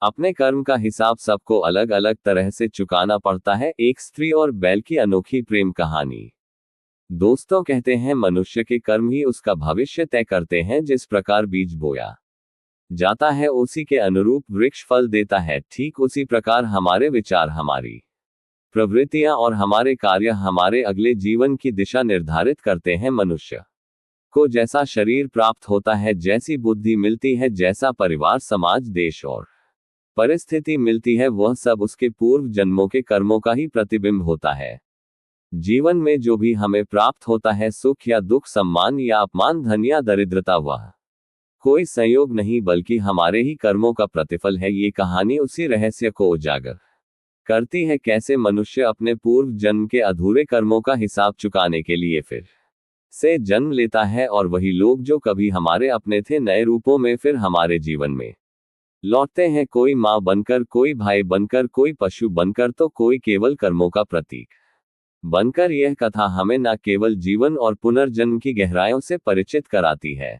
अपने कर्म का हिसाब सबको अलग अलग तरह से चुकाना पड़ता है। एक स्त्री और बैल की अनोखी प्रेम कहानी। दोस्तों कहते हैं मनुष्य के कर्म ही उसका भविष्य तय करते हैं। जिस प्रकार बीज बोया जाता है उसी के अनुरूप वृक्ष फल देता है। ठीक उसी प्रकार हमारे विचार, हमारी प्रवृत्तियां और हमारे कार्य हमारे अगले जीवन की दिशा निर्धारित करते हैं। मनुष्य को जैसा शरीर प्राप्त होता है, जैसी बुद्धि मिलती है, जैसा परिवार, समाज, देश और परिस्थिति मिलती है, वह सब उसके पूर्व जन्मों के कर्मों का ही प्रतिबिंब होता है। जीवन में जो भी हमें प्राप्त होता है, सुख या दुख, सम्मान या अपमान, धन या दरिद्रता, वह कोई संयोग नहीं बल्कि हमारे ही कर्मों का प्रतिफल है। ये कहानी उसी रहस्य को उजागर करती है। कैसे मनुष्य अपने पूर्व जन्म के अधूरे कर्मों का हिसाब चुकाने के लिए फिर से जन्म लेता है, और वही लोग जो कभी हमारे अपने थे, नए रूपों में फिर हमारे जीवन में लौटते हैं। कोई माँ बनकर, कोई भाई बनकर, कोई पशु बनकर, तो कोई केवल कर्मों का प्रतीक बनकर। यह कथा हमें न केवल जीवन और पुनर्जन्म की गहराइयों से परिचित कराती है,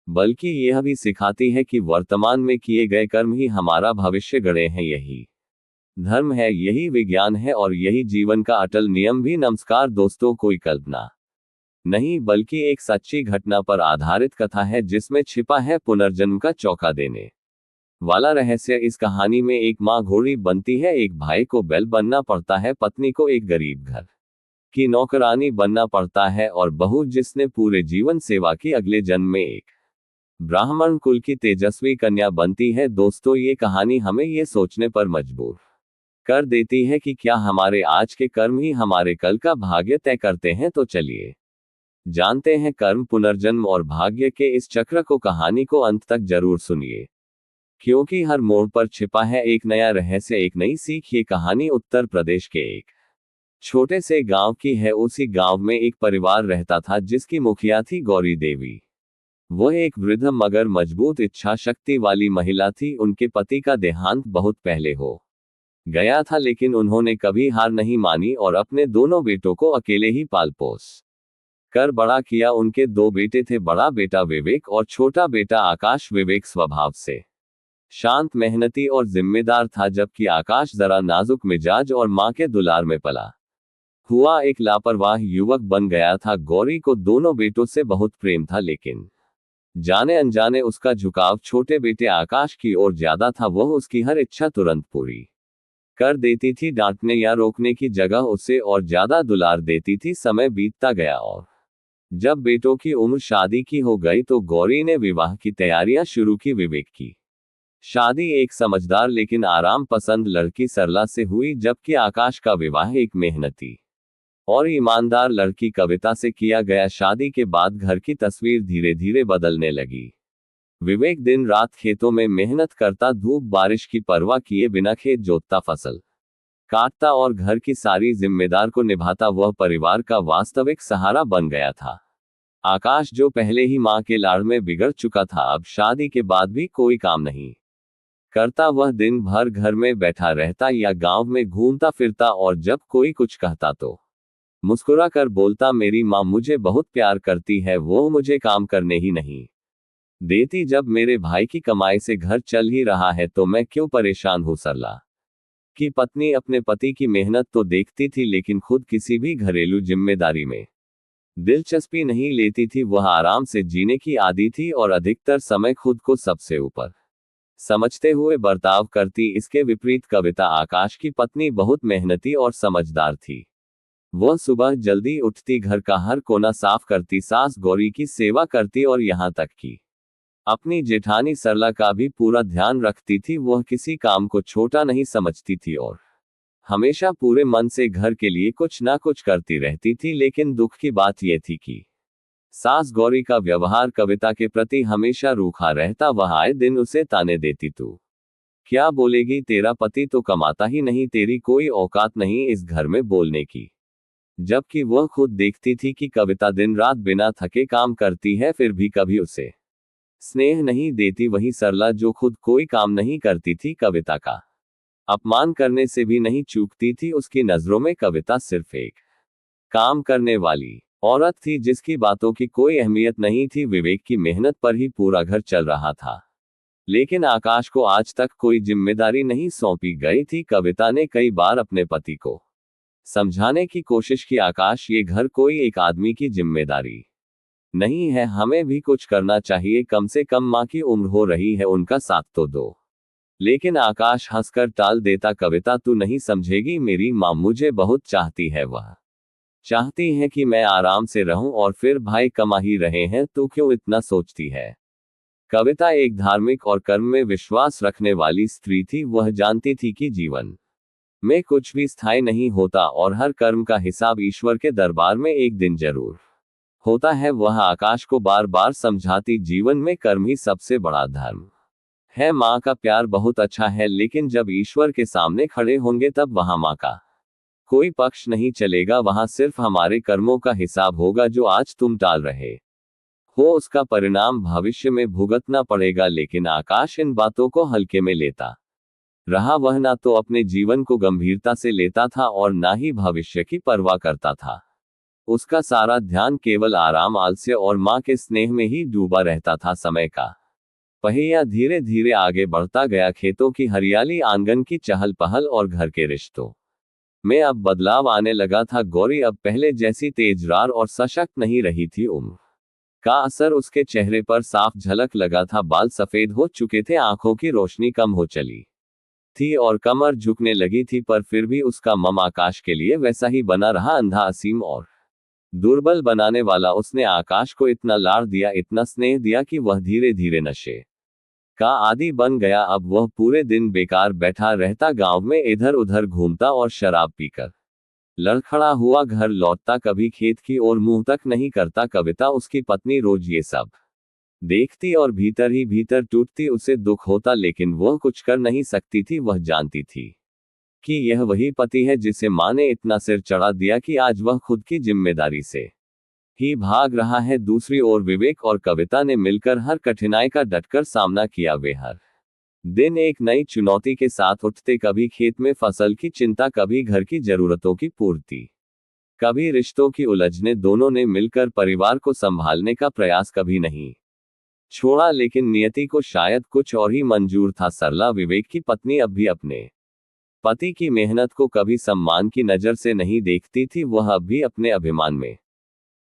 बल्कि यह भी सिखाती है कि वर्तमान में किए गए कर्म ही हमारा भविष्य गढ़े हैं। यही धर्म है, यही विज्ञान है और यही जीवन का अटल नियम भी। नमस्कार दोस्तों, कोई कल्पना नहीं बल्कि एक सच्ची घटना पर आधारित कथा है, जिसमें छिपा है पुनर्जन्म का चौंका देने वाला रहस्य। इस कहानी में एक माँ घोड़ी बनती है, एक भाई को बैल बनना पड़ता है, पत्नी को एक गरीब घर की नौकरानी बनना पड़ता है, और बहू जिसने पूरे जीवन सेवा की, अगले जन्म में एक ब्राह्मण कुल की तेजस्वी कन्या बनती है। दोस्तों, ये कहानी हमें ये सोचने पर मजबूर कर देती है कि क्या हमारे आज के कर्म ही हमारे कल का भाग्य तय करते हैं। तो चलिए जानते हैं कर्म, पुनर्जन्म और भाग्य के इस चक्र को। कहानी को अंत तक जरूर सुनिए, क्योंकि हर मोड़ पर छिपा है एक नया रहस्य, एक नई सीख। ये कहानी उत्तर प्रदेश के एक छोटे से गांव की है। उसी गांव में एक परिवार रहता था, जिसकी मुखिया थी गौरी देवी। वह एक वृद्ध मगर मजबूत इच्छा शक्ति वाली महिला थी। उनके पति का देहांत बहुत पहले हो गया था, लेकिन उन्होंने कभी हार नहीं मानी और अपने दोनों बेटों को अकेले ही पाल पोस कर बड़ा किया। उनके दो बेटे थे, बड़ा बेटा विवेक और छोटा बेटा आकाश। विवेक स्वभाव से शांत, मेहनती और जिम्मेदार था, जबकि आकाश जरा नाजुक मिजाज और मां के दुलार में पला हुआ एक लापरवाह युवक बन गया था। गौरी को दोनों बेटों से बहुत प्रेम था, लेकिन जाने अनजाने उसका झुकाव छोटे बेटे आकाश की ओर ज्यादा था। वह उसकी हर इच्छा तुरंत पूरी कर देती थी, डांटने या रोकने की जगह उसे और ज्यादा दुलार देती थी। समय बीतता गया और जब बेटों की उम्र शादी की हो गई, तो गौरी ने विवाह की तैयारियां शुरू की। विवेक की शादी एक समझदार लेकिन आराम पसंद लड़की सरला से हुई, जबकि आकाश का विवाह एक मेहनती और ईमानदार लड़की कविता से किया गया। शादी के बाद घर की तस्वीर धीरे धीरे बदलने लगी। विवेक दिन रात खेतों में मेहनत करता, धूप बारिश की परवाह किए बिना खेत जोतता, फसल काटता और घर की सारी जिम्मेदार को निभाता। वह परिवार का वास्तविक सहारा बन गया था। आकाश, जो पहले ही मां के लाड़ में बिगड़ चुका था, अब शादी के बाद भी कोई काम नहीं करता। वह दिन भर घर में बैठा रहता या गांव में घूमता फिरता, और जब कोई कुछ कहता तो मुस्कुरा कर बोलता, मेरी माँ मुझे बहुत प्यार करती है, वो मुझे काम करने ही नहीं देती। जब मेरे भाई की कमाई से घर चल ही रहा है, तो मैं क्यों परेशान हूँ। सरला की पत्नी अपने पति की मेहनत तो देखती थी, लेकिन खुद किसी भी घरेलू जिम्मेदारी में दिलचस्पी नहीं लेती थी। वह आराम से जीने की आदी थी और अधिकतर समय खुद को सबसे ऊपर समझते हुए बर्ताव करती। इसके विपरीत कविता, आकाश की पत्नी, बहुत मेहनती और समझदार थी। वह सुबह जल्दी उठती, घर का हर कोना साफ करती, सास गौरी की सेवा करती और यहाँ तक कि अपनी जेठानी सरला का भी पूरा ध्यान रखती थी। वह किसी काम को छोटा नहीं समझती थी और हमेशा पूरे मन से घर के लिए कुछ ना कुछ करती रहती थी। लेकिन दुख की बात यह थी कि सास गौरी का व्यवहार कविता के प्रति हमेशा रूखा रहता। वह आए दिन उसे ताने देती, तू क्या बोलेगी, तेरा पति तो कमाता ही नहीं, तेरी कोई औकात नहीं इस घर में बोलने की। जबकि वह खुद देखती थी कि कविता दिन रात बिना थके काम करती है, फिर भी कभी उसे स्नेह नहीं देती। वही सरला, जो खुद कोई काम नहीं करती थी, कविता का अपमान करने से भी नहीं चूकती थी। उसकी नजरों में कविता सिर्फ एक काम करने वाली औरत थी, जिसकी बातों की कोई अहमियत नहीं थी। विवेक की मेहनत पर ही पूरा घर चल रहा था। लेकिन आकाश को आज तक कोई जिम्मेदारी नहीं सौंपी गई थी। कविता ने कई बार अपने पति को समझाने की कोशिश की, आकाश ये घर कोई एक आदमी की जिम्मेदारी नहीं है, हमें भी कुछ करना चाहिए, कम से कम माँ की उम्र हो रही है, उनका साथ तो दो। लेकिन आकाश हंसकर टाल देता, कविता तू नहीं समझेगी, मेरी माँ मुझे बहुत चाहती है, वह चाहती है कि मैं आराम से रहूं और फिर भाई कमा ही रहे हैं, तू क्यों इतना सोचती है। कविता एक धार्मिक और कर्म में विश्वास रखने वाली स्त्री थी। वह जानती थी कि जीवन में कुछ भी स्थायी नहीं होता और हर कर्म का हिसाब ईश्वर के दरबार में एक दिन जरूर होता है। वह आकाश को बार बार समझाती, जीवन में कर्म ही सबसे बड़ा धर्म है। माँ का प्यार बहुत अच्छा है, लेकिन जब ईश्वर के सामने खड़े होंगे तब वहां माँ का कोई पक्ष नहीं चलेगा, वहां सिर्फ हमारे कर्मों का हिसाब होगा। जो आज तुम टाल रहे हो उसका परिणाम भविष्य में भुगतना पड़ेगा। लेकिन आकाश इन बातों को हल्के में लेता रहा। वह ना तो अपने जीवन को गंभीरता से लेता था और ना ही भविष्य की परवाह करता था। उसका सारा ध्यान केवल आराम, आलस्य और माँ के स्नेह में ही डूबा रहता था। समय का पहिया धीरे धीरे आगे बढ़ता गया। खेतों की हरियाली, आंगन की चहल पहल और घर के रिश्तों में अब बदलाव आने लगा था। गौरी अब पहले जैसी तेजरार और सशक्त नहीं रही थी। उम्र का असर उसके चेहरे पर साफ झलक लगा था। बाल सफेद हो चुके थे, आंखों की रोशनी कम हो चली थी और कमर झुकने लगी थी, पर फिर भी उसका मम आकाश के लिए वैसा ही बना रहा, अंधा, असीम और दुर्बल बनाने वाला। उसने आकाश को इतना लाड़ दिया, इतना स्नेह दिया कि वह धीरे धीरे नशे का आदी बन गया। अब वह पूरे दिन बेकार बैठा रहता, गांव में इधर उधर घूमता और शराब पीकर लड़खड़ा हुआ घर लौटता, कभी खेत की ओर मुंह तक नहीं करता। कविता, उसकी पत्नी, रोज ये सब देखती और भीतर ही भीतर टूटती। उसे दुख होता, लेकिन वह कुछ कर नहीं सकती थी। वह जानती थी कि यह वही पति है जिसे माँ ने इतना सिर चढ़ा दिया कि आज वह खुद की जिम्मेदारी से ही भाग रहा है। दूसरी ओर विवेक और कविता ने मिलकर हर कठिनाई का डटकर सामना किया। वे हर दिन एक नई चुनौती के साथ उठते, कभी खेत में फसल की चिंता, कभी घर की जरूरतों की पूर्ति, कभी रिश्तों की उलझने। दोनों ने मिलकर परिवार को संभालने का प्रयास कभी नहीं छोड़ा, लेकिन नियति को शायद कुछ और ही मंजूर था। सरला, विवेक की पत्नी, अब भी अपने पति की मेहनत को कभी सम्मान की नजर से नहीं देखती थी। वह अब भी अपने अभिमान में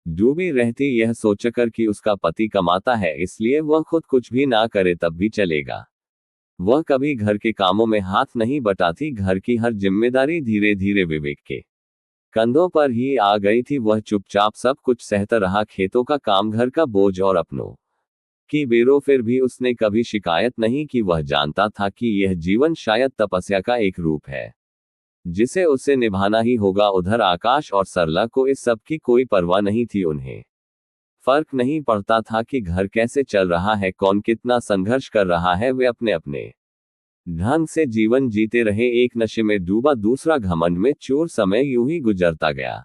डूबी रहती, यह सोचकर कि उसका पति कमाता है इसलिए वह खुद कुछ भी ना करे तब भी चलेगा। वह कभी घर के कामों में हाथ नहीं बटाती। घर की हर जिम्मेदारी धीरे धीरे विवेक के कंधों पर ही आ गई थी। वह चुपचाप सब कुछ सहता रहा, खेतों का काम, घर का बोझ और अपनों की बेरों। फिर भी उसने कभी शिकायत नहीं की। वह जानता था कि यह जीवन शायद तपस्या का एक रूप है जिसे उसे निभाना ही होगा। उधर आकाश और सरला को इस सब की कोई परवाह नहीं थी। उन्हें फर्क नहीं पड़ता था कि घर कैसे चल रहा है, कौन कितना संघर्ष कर रहा है। वे अपने अपने ढंग से जीवन जीते रहे, एक नशे में डूबा, दूसरा घमंड में चूर। समय यूं ही गुजरता गया।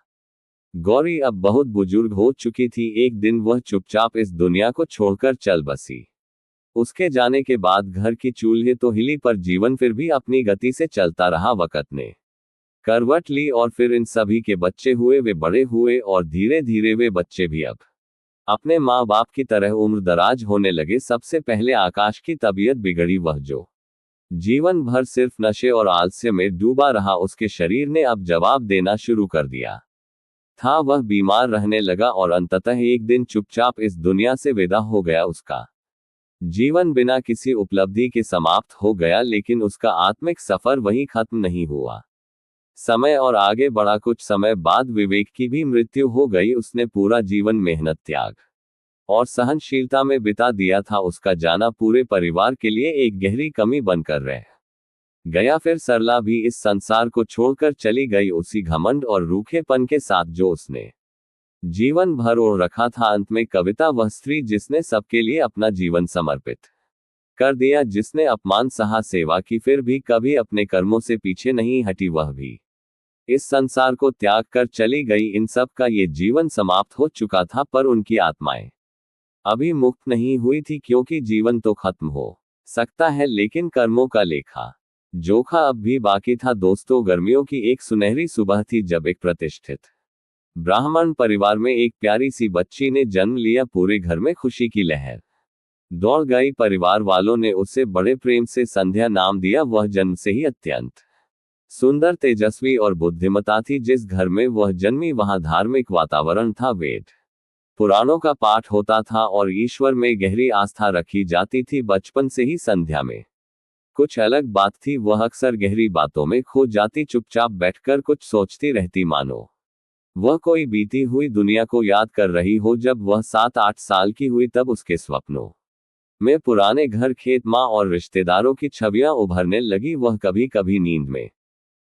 गौरी अब बहुत बुजुर्ग हो चुकी थी। एक दिन वह चुपचाप इस दुनिया को छोड़कर चल बसी। उसके जाने के बाद घर की चूल्हे तो हिली, पर जीवन फिर भी अपनी गति से चलता रहा। वक़्त ने करवट ली और फिर इन सभी के बच्चे हुए। वे बड़े हुए और धीरे धीरे वे बच्चे भी अब अपने माँ बाप की तरह उम्र दराज होने लगे। सबसे पहले आकाश की तबीयत बिगड़ी। वह जो जीवन भर सिर्फ नशे और आलस्य में डूबा रहा, उसके शरीर ने अब जवाब देना शुरू कर दिया था। वह बीमार रहने लगा और अंततः एक दिन चुपचाप इस दुनिया से विदा हो गया। उसका जीवन बिना किसी उपलब्धि के समाप्त हो गया, लेकिन उसका आत्मिक सफर वहीं खत्म नहीं हुआ। समय और आगे बढ़ा। कुछ समय बाद विवेक की भी मृत्यु हो गई। उसने पूरा जीवन मेहनत, त्याग और सहनशीलता में बिता दिया था। उसका जाना पूरे परिवार के लिए एक गहरी कमी बनकर रह गया। फिर सरला भी इस संसार को छोड़कर चली गई, उसी घमंड और रूखेपन के साथ जो उसने जीवन भर ओढ़ रखा था। अंत में कविता, वह स्त्री जिसने सबके लिए अपना जीवन समर्पित कर दिया, जिसने अपमान सहा, सेवा की, फिर भी कभी अपने कर्मों से पीछे नहीं हटी, वह भी इस संसार को त्याग कर चली गई। इन सब का ये जीवन समाप्त हो चुका था, पर उनकी आत्माएं अभी मुक्त नहीं हुई थी, क्योंकि जीवन तो खत्म हो सकता है, लेकिन कर्मों का लेखा जोखा अब भी बाकी था। दोस्तों, गर्मियों की एक सुनहरी सुबह थी जब एक प्रतिष्ठित ब्राह्मण परिवार में एक प्यारी सी बच्ची ने जन्म लिया। पूरे घर में खुशी की लहर दौड़ गई। परिवार वालों ने उसे बड़े प्रेम से संध्या नाम दिया। वह जन्म से ही अत्यंत सुंदर, तेजस्वी और बुद्धिमता थी। जिस घर में वह जन्मी वहां धार्मिक वातावरण था, वेद पुराणों का पाठ होता था और ईश्वर में गहरी आस्था रखी जाती थी। बचपन से ही संध्या में कुछ अलग बात थी। वह अक्सर गहरी बातों में खो जाती, चुपचाप बैठकर कुछ सोचती रहती, मानो वह कोई बीती हुई दुनिया को याद कर रही हो। जब वह 7-8 साल की हुई तब उसके स्वप्नों में पुराने घर, खेत, माँ और रिश्तेदारों की छवियां उभरने लगी। वह कभी कभी नींद में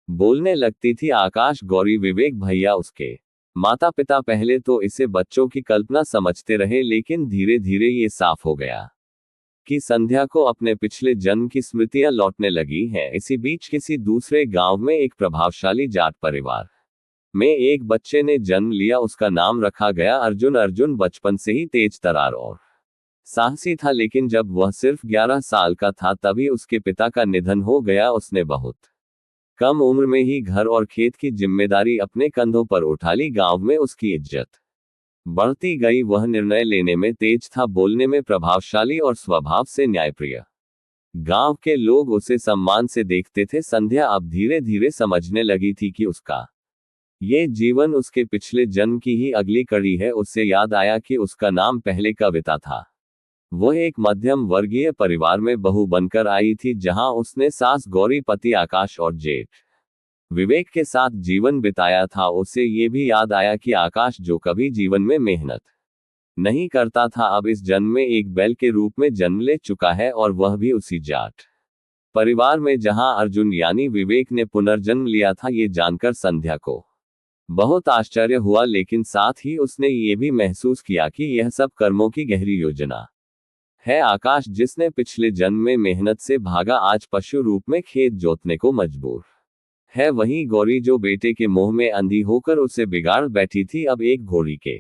बोलने लगती थी, आकाश, गौरी, विवेक, भैया। उसके माता पिता पहले तो इसे बच्चों की कल्पना समझते रहे, लेकिन धीरे धीरे ये साफ हो गया कि संध्या को अपने पिछले जन्म की स्मृतियां लौटने लगी हैं। इसी बीच किसी दूसरे गांव में एक प्रभावशाली जाट परिवार में एक बच्चे ने जन्म लिया। उसका नाम रखा गया अर्जुन। अर्जुन बचपन से ही तेज तर्रार और साहसी था, लेकिन जब वह सिर्फ 11 साल का था तभी उसके पिता का निधन हो गया। उसने बहुत कम उम्र में ही घर और खेत की जिम्मेदारी अपने कंधों पर उठा ली। गांव में उसकी इज्जत बढ़ती गई। वह निर्णय लेने में तेज था, बोलने में प्रभावशाली और स्वभाव से न्यायप्रिय। गांव के लोग उसे सम्मान से देखते थे। संध्या अब धीरे धीरे समझने लगी थी कि उसका ये जीवन उसके पिछले जन्म की ही अगली कड़ी है। उससे याद आया कि उसका नाम पहले कविता था। वह एक मध्यम वर्गीय परिवार में बहू बनकर आई थी, जहां उसने सास गौरी, पति आकाश और जेठ विवेक के साथ जीवन बिताया था। उसे ये भी याद आया कि आकाश, जो कभी जीवन में मेहनत नहीं करता था, अब इस जन्म में एक बैल के रूप में जन्म ले चुका है, और वह भी उसी जाट परिवार में जहां अर्जुन यानी विवेक ने पुनर्जन्म लिया था। ये जानकर संध्या को बहुत आश्चर्य हुआ, लेकिन साथ ही उसने ये भी महसूस किया कि यह सब कर्मों की गहरी योजना है। आकाश, जिसने पिछले जन्म में मेहनत से भागा, आज पशु रूप में खेत जोतने को मजबूर है। वहीं गौरी, जो बेटे के मोह में अंधी होकर उसे बिगाड़ बैठी थी, अब एक घोड़ी के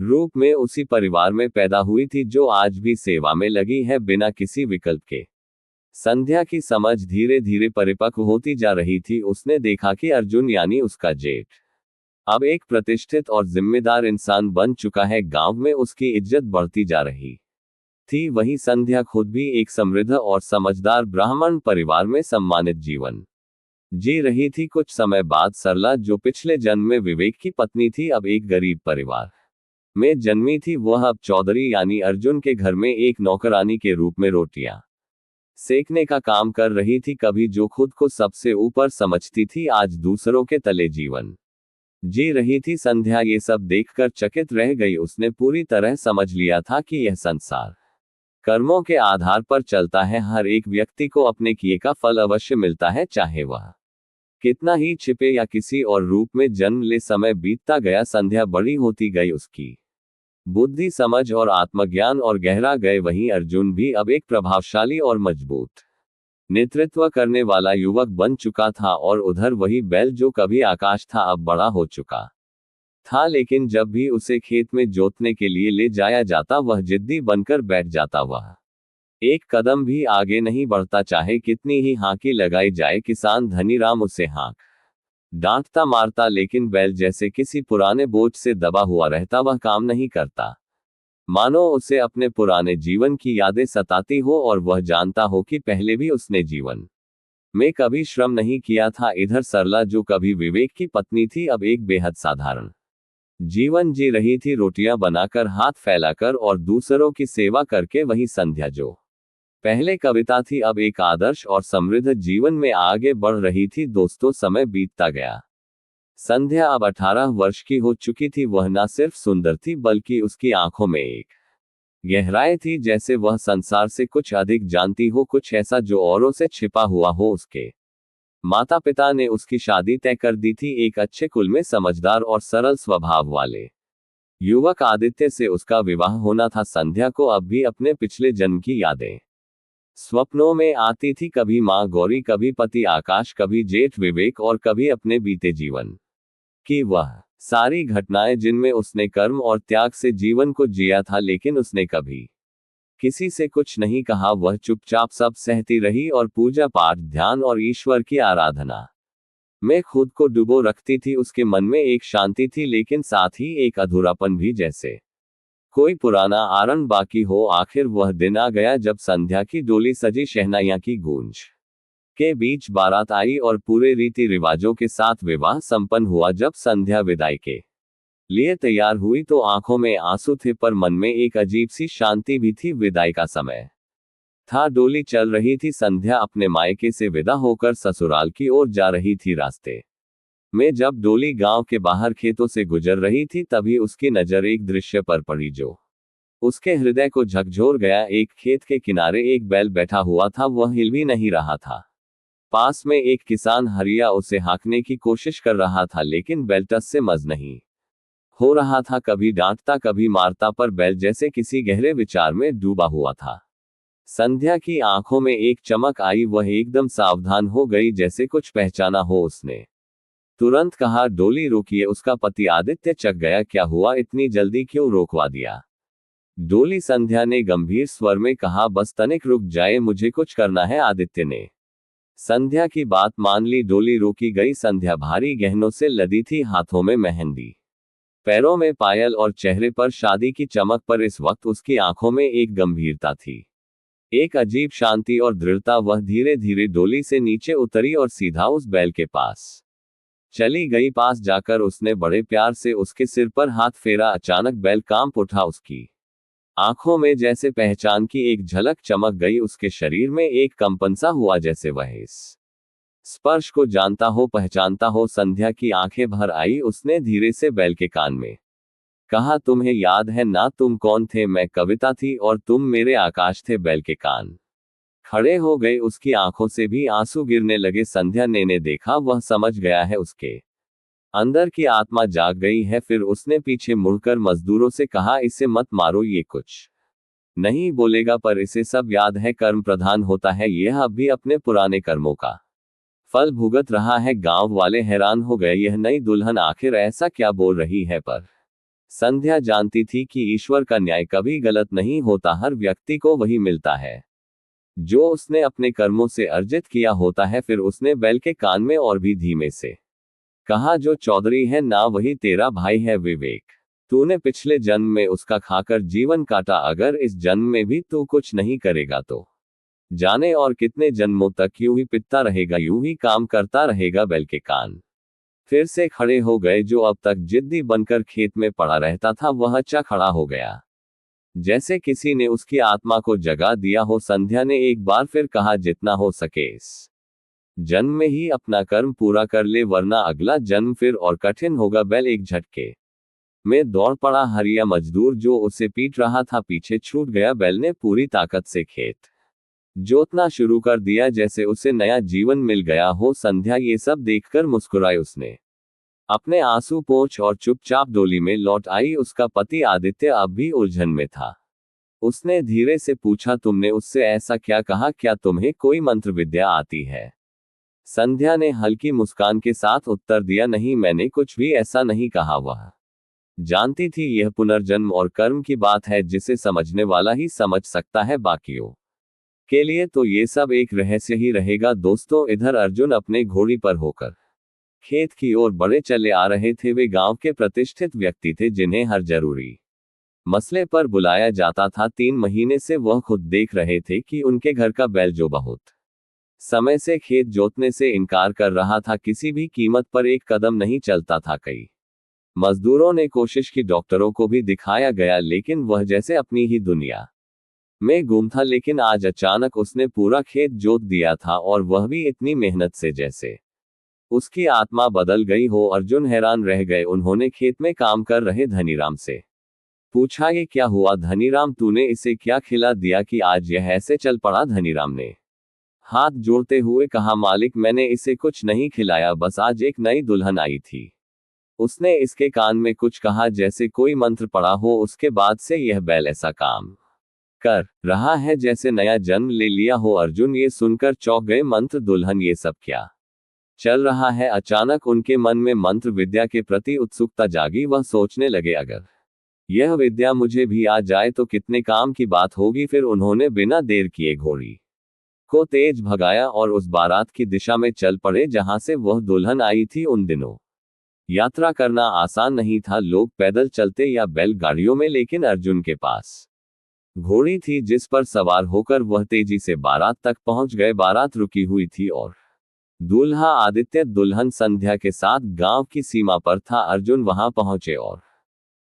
रूप में उसी परिवार में पैदा हुई थी, जो आज भी सेवा में लगी है, बिना किसी विकल्प के। संध्या की समझ धीरे धीरे परिपक्व होती जा रही थी। उसने देखा कि अर्जुन यानी उसका जेठ अब एक प्रतिष्ठित और जिम्मेदार इंसान बन चुका है। गांव में उसकी इज्जत बढ़ती जा रही थी। वहीं संध्या खुद भी एक समृद्ध और समझदार ब्राह्मण परिवार में सम्मानित जीवन जी रही थी। कुछ समय बाद सरला, जो पिछले जन्म में विवेक की पत्नी थी, अब एक गरीब परिवार में जन्मी थी। वह अब चौधरी यानी अर्जुन के घर में एक नौकरानी के रूप में रोटियां सेकने का काम कर रही थी। कभी जो खुद को सबसे ऊपर समझती थी, आज दूसरों के तले जीवन जी रही थी। संध्या ये सब देखकर चकित रह गई। उसने पूरी तरह समझ लिया था कि यह संसार कर्मों के आधार पर चलता है। हर एक व्यक्ति को अपने किए का फल अवश्य मिलता है, चाहे वह कितना ही छिपे या किसी और रूप में जन्म ले। समय बीतता गया, संध्या बड़ी होती गई, उसकी बुद्धि, समझ और आत्मज्ञान और गहरा गए। वहीं अर्जुन भी अब एक प्रभावशाली और मजबूत नेतृत्व करने वाला युवक बन चुका था, और उधर वही बैल, जो कभी आकाश था, अब बड़ा हो चुका था। लेकिन जब भी उसे खेत में जोतने के लिए ले जाया जाता, वह जिद्दी बनकर बैठ जाता। वह एक कदम भी आगे नहीं बढ़ता, चाहे कितनी ही हांकी लगाई जाए। किसान धनीराम उसे हाँक डांटता, मारता, लेकिन बैल जैसे किसी पुराने बोझ से दबा हुआ रहता। वह काम नहीं करता, मानो उसे अपने पुराने जीवन की यादें सताती हो, और वह जानता हो कि पहले भी उसने जीवन में कभी श्रम नहीं किया था। इधर सरला, जो कभी विवेक की पत्नी थी, अब एक बेहद साधारण जीवन जी रही थी, रोटियां बनाकर, हाथ फैलाकर और दूसरों की सेवा करके। वही संध्या, जो पहले कविता थी, अब एक आदर्श और समृद्ध जीवन में आगे बढ़ रही थी। दोस्तों, समय बीतता गया। संध्या अब 18 वर्ष की हो चुकी थी। वह न सिर्फ सुंदर थी, बल्कि उसकी आंखों में एक गहराई थी, जैसे वह संसार से कुछ अधिक जानती हो, कुछ ऐसा जो औरों से छिपा हुआ हो। उसके माता पिता ने उसकी शादी तय कर दी थी, एक अच्छे कुल में समझदार और सरल स्वभाव वाले युवक आदित्य से उसका विवाह होना था। संध्या को अब भी अपने पिछले जन्म की यादें स्वप्नों में आती थी। कभी माँ गौरी, कभी पति आकाश, कभी जेठ विवेक, और कभी अपने बीते जीवन की वह सारी घटनाएं, जिनमें उसने कर्म और त्याग से जीवन को जिया था। लेकिन उसने कभी किसी से कुछ नहीं कहा। वह चुपचाप सब सहती रही और पूजा पाठ, ध्यान और ईश्वर की आराधना में खुद को डुबो रखती थी। उसके मन में एक शांति थी, लेकिन साथ ही एक अधूरापन भी, जैसे कोई पुराना आरण बाकी हो। आखिर वह दिन आ गया जब संध्या की डोली सजी शहनाइयां की गूंज के बीच बारात आई और पूरे रीति रिवाजों के साथ विवाह संपन्न हुआ। जब संध्या विदाई के लिए तैयार हुई तो आंखों में आंसू थे, पर मन में एक अजीब सी शांति भी थी। विदाई का समय था, डोली चल रही थी। संध्या अपने मायके से विदा होकर ससुराल की ओर जा रही थी। रास्ते में जब डोली गांव के बाहर खेतों से गुजर रही थी, तभी उसकी नजर एक दृश्य पर पड़ी जो उसके हृदय को झकझोर गया। एक खेत के किनारे एक बैल बैठा हुआ था, वह हिल भी नहीं रहा था। पास में एक किसान हरिया उसे हाँकने की कोशिश कर रहा था, लेकिन बैल टस से मज नहीं हो रहा था। कभी डांटता कभी मारता, पर बैल जैसे किसी गहरे विचार में डूबा हुआ था। संध्या की आंखों में एक चमक आई, वह एकदम सावधान हो गई, जैसे कुछ पहचाना हो। उसने तुरंत कहा, डोली रोकिए। उसका पति आदित्य चक गया, क्या हुआ, इतनी जल्दी क्यों रोकवा दिया? डोली, संध्या ने गंभीर स्वर में कहा, बस तनिक रुक जाए, मुझे कुछ करना है। आदित्य ने संध्या की बात मान ली। डोली रोकी गई। संध्या भारी गहनों से लदी थी, हाथों में मेहंदी, पैरों में पायल और चेहरे पर शादी की चमक, पर इस वक्त उसकी आंखों में एक गंभीरता थी, एक अजीब शांति और दृढ़ता। वह धीरे धीरे डोली से नीचे उतरी और सीधा उस बैल के पास चली गई। पास जाकर उसने बड़े प्यार से उसके सिर पर हाथ फेरा। अचानक बैल कांप उठा, उसकी आंखों में जैसे पहचान की एक झलक चमक गई। उसके शरीर में एक कंपन सा हुआ, जैसे वह इस स्पर्श को जानता हो, पहचानता हो। संध्या की आंखें भर आई। उसने धीरे से बैल के कान में कहा, तुम्हें याद है ना, तुम कौन थे? मैं कविता थी और तुम मेरे आकाश थे। बैल के कान खड़े हो गए, उसकी आंखों से भी आंसू गिरने लगे। संध्या ने देखा, वह समझ गया है, उसके अंदर की आत्मा जाग गई है। फिर उसने पीछे मुड़कर मजदूरों से कहा, इसे मत मारो, ये कुछ नहीं बोलेगा, पर इसे सब याद है, कर्म प्रधान होता है। यह अब भी अपने पुराने कर्मों का फल भुगत रहा है। गांव वाले हैरान हो गए, यह नई दुल्हन आखिर ऐसा क्या बोल रही है? पर संध्या जानती थी कि ईश्वर का न्याय कभी गलत नहीं होता, हर व्यक्ति को वही मिलता है जो उसने अपने कर्मों से अर्जित किया होता है। फिर उसने बैल के कान में और भी धीमे से कहा, जो चौधरी है ना, वही तेरा भाई है विवेक। तूने पिछले जन्म में उसका खाकर जीवन काटा, अगर इस जन्म में भी तू कुछ नहीं करेगा तो जाने और कितने जन्मों तक यूं ही पिटता रहेगा, यूं ही काम करता रहेगा। बैल के कान फिर से खड़े हो गए। जो अब तक जिद्दी बनकर खेत में पड़ा रहता था, वह अच्छा खड़ा हो गया, जैसे किसी ने उसकी आत्मा को जगा दिया हो। संध्या ने एक बार फिर कहा, जितना हो सके इस जन्म में ही अपना कर्म पूरा कर ले, वरना अगला जन्म फिर और कठिन होगा। बैल एक झटके में दौड़ पड़ा। हरिया मजदूर जो उसे पीट रहा था, पीछे छूट गया। बैल ने पूरी ताकत से खेत जोतना शुरू कर दिया, जैसे उसे नया जीवन मिल गया हो। संध्या ये सब देखकर मुस्कुराई। उसने अपने आंसू पोंछ और चुपचाप डोली में लौट आई। उसका पति आदित्य अब भी उलझन में था। उसने धीरे से पूछा, तुमने उससे ऐसा क्या कहा? क्या तुम्हें कोई मंत्र विद्या आती है? संध्या ने हल्की मुस्कान के साथ उत्तर दिया, नहीं, मैंने कुछ भी ऐसा नहीं कहा। वह जानती थी यह पुनर्जन्म और कर्म की बात है, जिसे समझने वाला ही समझ सकता है, बाकियों के लिए तो ये सब एक रहस्य ही रहेगा। दोस्तों, इधर अर्जुन अपने घोड़ी पर होकर खेत की ओर बड़े चले आ रहे थे। वे गांव के प्रतिष्ठित व्यक्ति थे, जिन्हें हर जरूरी मसले पर बुलाया जाता था। 3 महीने से वह खुद देख रहे थे कि उनके घर का बैल, जो बहुत समय से खेत जोतने से इनकार कर रहा था, किसी भी कीमत पर एक कदम नहीं चलता था। कई मजदूरों ने कोशिश की, डॉक्टरों को भी दिखाया गया, लेकिन वह जैसे अपनी ही दुनिया में गुम था। लेकिन आज अचानक उसने पूरा खेत जोत दिया था, और वह भी इतनी मेहनत से, जैसे उसकी आत्मा बदल गई हो। अर्जुन हैरान रह गए। उन्होंने खेत में काम कर रहे धनीराम से पूछा, ये क्या हुआ धनीराम, तूने इसे क्या खिला दिया कि आज यह ऐसे चल पड़ा? धनीराम ने हाथ जोड़ते हुए कहा, मालिक, मैंने इसे कुछ नहीं खिलाया, बस आज एक नई दुल्हन आई थी, उसने इसके कान में कुछ कहा, जैसे कोई मंत्र पड़ा हो। उसके बाद से यह बैल ऐसा काम कर रहा है जैसे नया जन्म ले लिया हो। अर्जुन ये सुनकर चौंक गए। मंत्र, दुल्हन, ये सब क्या चल रहा है? अचानक उनके मन में मंत्र विद्या के प्रति उत्सुकता जागी। वह सोचने लगे, अगर यह विद्या मुझे भी आ जाए तो कितने काम की बात होगी। फिर उन्होंने बिना देर किए घोड़ी को तेज भगाया और उस बारात की दिशा में चल पड़े, जहां से वह दुल्हन आई थी उन दिनों। यात्रा करना आसान नहीं था, लोग पैदल चलते या बैलगाड़ियों में, लेकिन अर्जुन के पास घोड़ी थी जिस पर सवार होकर वह तेजी से बारात तक पहुंच गए। बारात रुकी हुई थी और दूल्हा आदित्य दुल्हन संध्या के साथ गांव की सीमा पर था। अर्जुन वहां पहुंचे और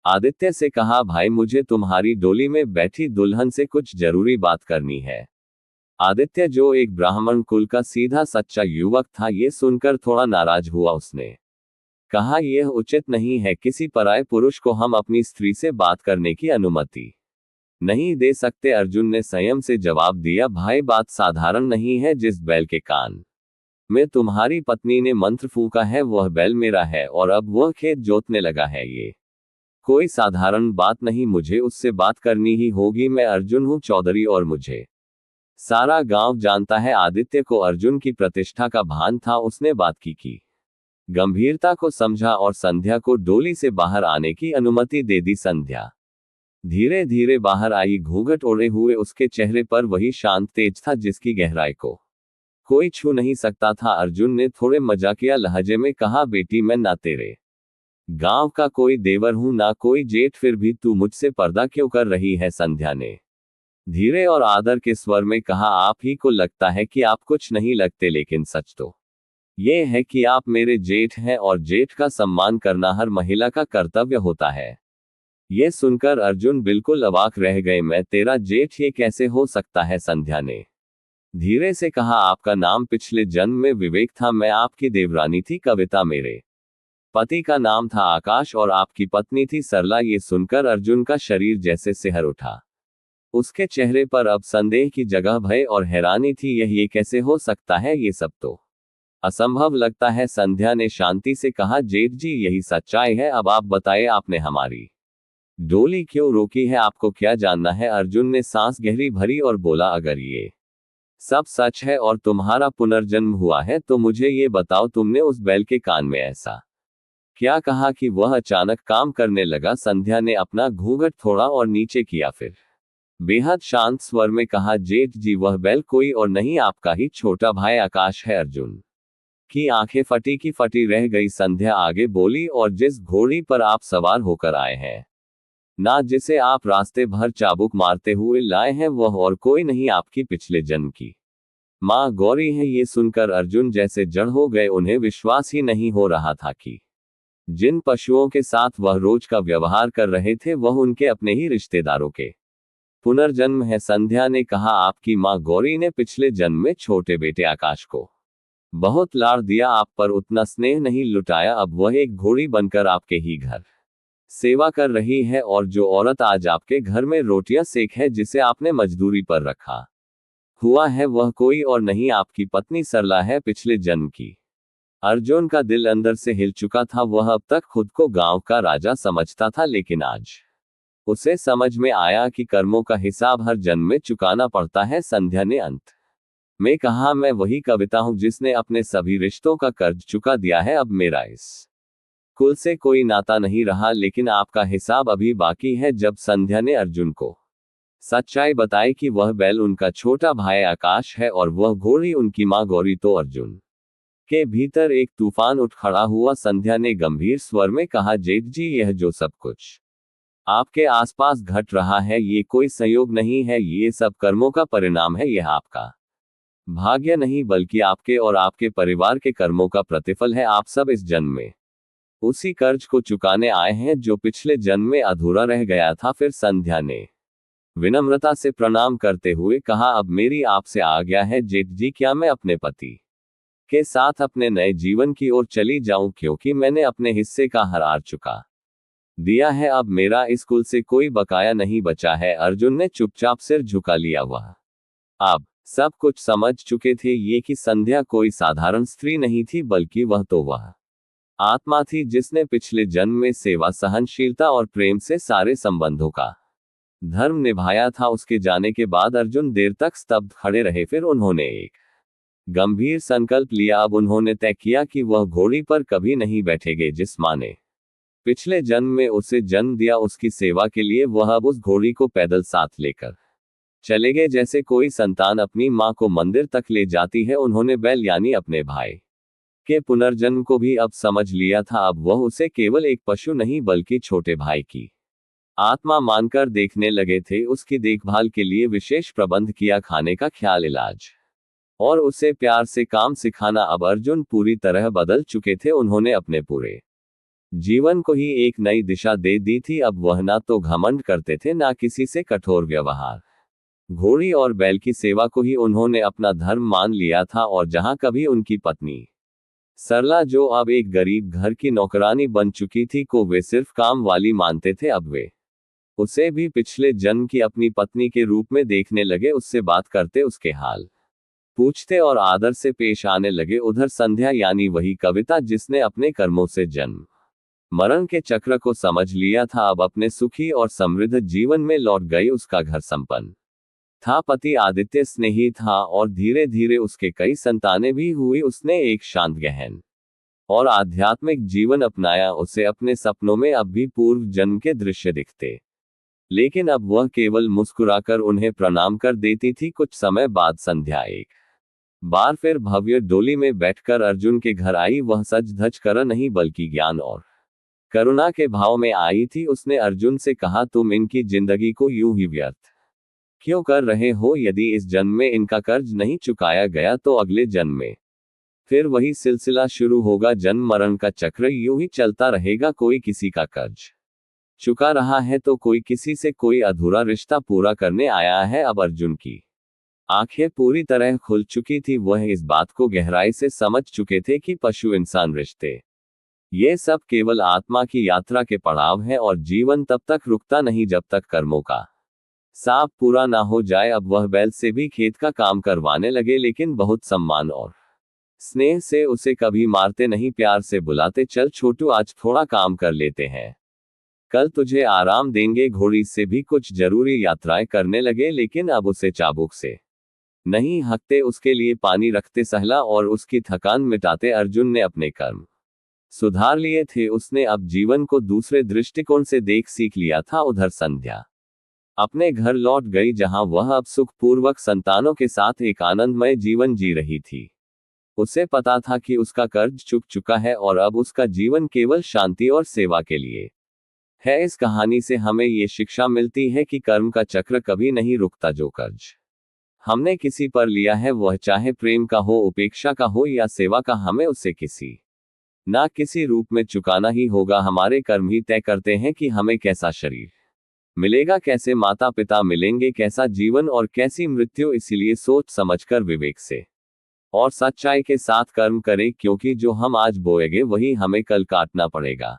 आदित्य से कहा, भाई मुझे तुम्हारी डोली में बैठी दुल्हन से कुछ जरूरी बात करनी है। आदित्य, जो एक ब्राह्मण कुल का सीधा सच्चा युवक था, ये सुनकर थोड़ा नाराज हुआ। उसने कहा, यह उचित नहीं है, किसी पराये पुरुष को हम अपनी स्त्री से बात करने की अनुमति नहीं दे सकते। अर्जुन ने संयम से जवाब दिया, भाई बात साधारण नहीं है। जिस बैल के कान में तुम्हारी पत्नी ने मंत्र फूंका है वह बैल मेरा है और अब वह खेत जोतने लगा है। ये कोई साधारण बात नहीं, मुझे उससे बात करनी ही होगी। मैं अर्जुन हूं चौधरी और मुझे सारा गांव जानता है। आदित्य को अर्जुन की प्रतिष्ठा का भान था। उसने बात की गंभीरता को समझा और संध्या को डोली से बाहर आने की अनुमति दे दी। संध्या धीरे धीरे बाहर आई, घूंघट ओढ़े हुए उसके चेहरे पर वही शांत तेज था जिसकी गहराई को कोई छू नहीं सकता था। अर्जुन ने थोड़े मजाकिया लहजे में कहा, बेटी मैं ना तेरे गांव का कोई देवर हूं ना कोई जेठ, फिर भी तू मुझसे पर्दा क्यों कर रही है? संध्या ने धीरे और आदर के स्वर में कहा, आप ही को लगता है कि आप कुछ नहीं लगते, लेकिन सच तो ये है कि आप मेरे जेठ हैं और जेठ का सम्मान करना हर महिला का कर्तव्य होता है। ये सुनकर अर्जुन बिल्कुल अवाक रह गए। मैं तेरा जेठ ये कैसे हो सकता है? संध्या ने धीरे से कहा, आपका नाम पिछले जन्म में विवेक था, मैं आपकी देवरानी थी कविता, मेरे पति का नाम था आकाश और आपकी पत्नी थी सरला। ये सुनकर अर्जुन का शरीर जैसे सिहर उठा। उसके चेहरे पर अब संदेह की जगह भय और हैरानी थी। ये कैसे हो सकता है? ये सब तो असंभव लगता है। संध्या ने शांति से कहा, जेठ जी यही सच्चाई है। अब आप बताएं, आपने हमारी डोली क्यों रोकी है? आपको क्या जानना है? अर्जुन ने सांस गहरी भरी और बोला, अगर ये सब सच है और तुम्हारा पुनर्जन्म हुआ है तो मुझे ये बताओ, तुमने उस बैल के कान में ऐसा क्या कहा कि वह अचानक काम करने लगा? संध्या ने अपना घूंघट थोड़ा और नीचे किया, फिर बेहद शांत स्वर में कहा, जेठ जी वह बैल कोई और नहीं, आपका ही छोटा भाई आकाश है। अर्जुन की आंखें फटी की फटी रह गई। संध्या आगे बोली, और जिस घोड़ी पर आप सवार होकर आए हैं ना, जिसे आप रास्ते भर चाबुक मारते हुए लाए हैं, वह और कोई नहीं, आपकी पिछले जन्म की मां गौरी है। ये सुनकर अर्जुन जैसे जड़ हो गए। उन्हें विश्वास ही नहीं हो रहा था कि जिन पशुओं के साथ वह रोज का व्यवहार कर रहे थे वह उनके अपने ही रिश्तेदारों के पुनर्जन्म है। संध्या ने कहा, आपकी मां गौरी ने पिछले जन्म में छोटे बेटे आकाश को बहुत लाड़ दिया, आप पर उतना स्नेह नहीं लुटाया। अब वह एक घोड़ी बनकर आपके ही घर सेवा कर रही है और जो औरत आज आपके घर में रोटियां सेक है, जिसे आपने मजदूरी पर रखा हुआ है, वह कोई और नहीं, आपकी पत्नी सरला है, पिछले जन्म की। अर्जुन का दिल अंदर से हिल चुका था। वह अब तक खुद को गांव का राजा समझता था, लेकिन आज उसे समझ में आया कि कर्मों का हिसाब हर जन्म में चुकाना पड़ता है। संध्या ने अंत में कहा, मैं वही कविता हूं जिसने अपने सभी रिश्तों का कर्ज चुका दिया है। अब मेरा इस कुल से कोई नाता नहीं रहा, लेकिन आपका हिसाब अभी बाकी है। जब संध्या ने अर्जुन को सच्चाई बताई कि वह बैल उनका छोटा भाई आकाश है और वह घोड़ी उनकी मां गौरी, तो अर्जुन के भीतर एक तूफान उठ खड़ा हुआ। संध्या ने गंभीर स्वर में कहा, जेठ जी यह जो सब कुछ आपके आसपास घट रहा है, ये कोई संयोग नहीं है, ये सब कर्मों का परिणाम है। यह आपका भाग्य नहीं, बल्कि आपके और आपके परिवार के कर्मों का प्रतिफल है। आप सब इस जन्म में उसी कर्ज को चुकाने आए हैं जो पिछले जन्म में अधूरा रह गया था। फिर संध्या ने विनम्रता से प्रणाम करते हुए कहा, अब मेरी आपसे आज्ञा है जेठ जी, क्या मैं अपने पति के साथ अपने नए जीवन की ओर चली जाऊं, क्योंकि मैंने अपने हिस्से का हर चुका दिया है। अब मेरा इस कुल से कोई बकाया नहीं बचा है। अर्जुन ने चुपचाप सिर झुका लिया। वह अब सब कुछ समझ चुके थे, ये कि संध्या कोई साधारण स्त्री नहीं थी, बल्कि वह तो वह आत्मा थी जिसने पिछले जन्म में सेवा, सहनशीलता और प्रेम से सारे संबंधों का धर्म निभाया था। उसके जाने के बाद अर्जुन देर तक स्तब्ध खड़े रहे। फिर उन्होंने एक गंभीर संकल्प लिया। अब उन्होंने तय किया कि वह घोड़ी पर कभी नहीं बैठेंगे। जिस मां ने पिछले जन्म में उसे जन्म दिया, उसकी सेवा के लिए वह अब उस घोड़ी को पैदल साथ लेकर चले गए, जैसे कोई संतान अपनी मां को मंदिर तक ले जाती है। उन्होंने बैल यानी अपने भाई के पुनर्जन्म को भी अब समझ लिया था। अब वह उसे केवल एक पशु नहीं बल्कि छोटे भाई की आत्मा मानकर देखने लगे थे। उसकी देखभाल के लिए विशेष प्रबंध किया, खाने का ख्याल, इलाज और उसे प्यार से काम सिखाना। अब अर्जुन पूरी तरह बदल चुके थे। उन्होंने अपने पूरे जीवन को ही एक नई दिशा दे दी थी। अब वह ना तो घमंड करते थे, ना किसी से कठोर व्यवहार। घोड़ी और बैल की सेवा को ही उन्होंने अपना धर्म मान लिया था। और जहां कभी उनकी पत्नी सरला, जो अब एक गरीब घर की नौकरानी बन चुकी थी, को वे सिर्फ काम वाली मानते थे, अब वे उसे भी पिछले जन्म की अपनी पत्नी के रूप में देखने लगे। उससे बात करते, उसके हाल पूछते और आदर से पेश आने लगे। उधर संध्या, यानी वही कविता जिसने अपने कर्मों से जन्म मरण के चक्र को समझ लिया था, अब अपने सुखी और समृद्ध जीवन में लौट गई। उसका घर संपन्न था, पति आदित्य स्नेही था और धीरे धीरे उसके कई संतानें भी हुई। उसने एक शांत, गहन और आध्यात्मिक जीवन अपनाया। उसे अपने सपनों में अब भी पूर्व जन्म के दृश्य दिखते, लेकिन अब वह केवल मुस्कुराकर उन्हें प्रणाम कर देती थी। कुछ समय बाद संध्या एक बार फिर भव्य डोली में बैठकर अर्जुन के घर आई। वह सज धज कर नहीं बल्कि ज्ञान और करुणा के भाव में आई थी। उसने अर्जुन से कहा, तुम इनकी जिंदगी को यूं ही व्यर्थ क्यों कर रहे हो? यदि इस जन्म में इनका कर्ज नहीं चुकाया गया तो अगले जन्म में फिर वही सिलसिला शुरू होगा। जन्म मरण का चक्र यूं ही चलता रहेगा। कोई किसी का कर्ज चुका रहा है तो कोई किसी से कोई अधूरा रिश्ता पूरा करने आया है। अब अर्जुन की आंखें पूरी तरह खुल चुकी थी। वह इस बात को गहराई से समझ चुके थे कि पशु इंसान रिश्ते, ये सब केवल आत्मा की यात्रा के पड़ाव हैं और जीवन तब तक रुकता नहीं जब तक कर्मों का साफ पूरा ना हो जाए। अब वह बैल से भी खेत का काम करवाने लगे, लेकिन बहुत सम्मान और स्नेह से। उसे कभी मारते नहीं, प्यार से बुलाते, चल छोटू आज थोड़ा काम कर लेते हैं, कल तुझे आराम देंगे। घोड़ी से भी कुछ जरूरी यात्राएं करने लगे, लेकिन अब उसे चाबुक से नहीं हकते, उसके लिए पानी रखते, सहला और उसकी थकान मिटाते। अर्जुन ने अपने कर्म सुधार लिए थे। उसने अब जीवन को दूसरे दृष्टिकोण से देख सीख लिया था। उधर संध्या अपने घर लौट गई, जहां वह अब सुखपूर्वक संतानों के साथ एक आनंदमय जीवन जी रही थी। उसे पता था कि उसका कर्ज चुक चुका है और अब उसका जीवन केवल शांति और सेवा के लिए है। इस कहानी से हमें ये शिक्षा मिलती है कि कर्म का चक्र कभी नहीं रुकता। जो कर्ज हमने किसी पर लिया है, वह चाहे प्रेम का हो, उपेक्षा का हो या सेवा का, हमें उसे किसी ना किसी रूप में चुकाना ही होगा। हमारे कर्म ही तय करते हैं कि हमें कैसा शरीर मिलेगा, कैसे माता पिता मिलेंगे, कैसा जीवन और कैसी मृत्यु। इसीलिए सोच समझकर, विवेक से और सच्चाई के साथ कर्म करें, क्योंकि जो हम आज बोएंगे वही हमें कल काटना पड़ेगा।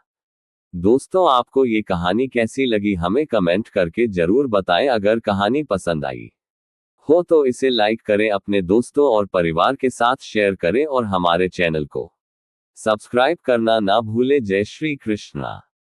दोस्तों, आपको ये कहानी कैसी लगी हमें कमेंट करके जरूर बताएं। अगर कहानी पसंद आई हो तो इसे लाइक करें, अपने दोस्तों और परिवार के साथ शेयर करें और हमारे चैनल को सब्सक्राइब करना ना भूलें। जय श्री कृष्णा।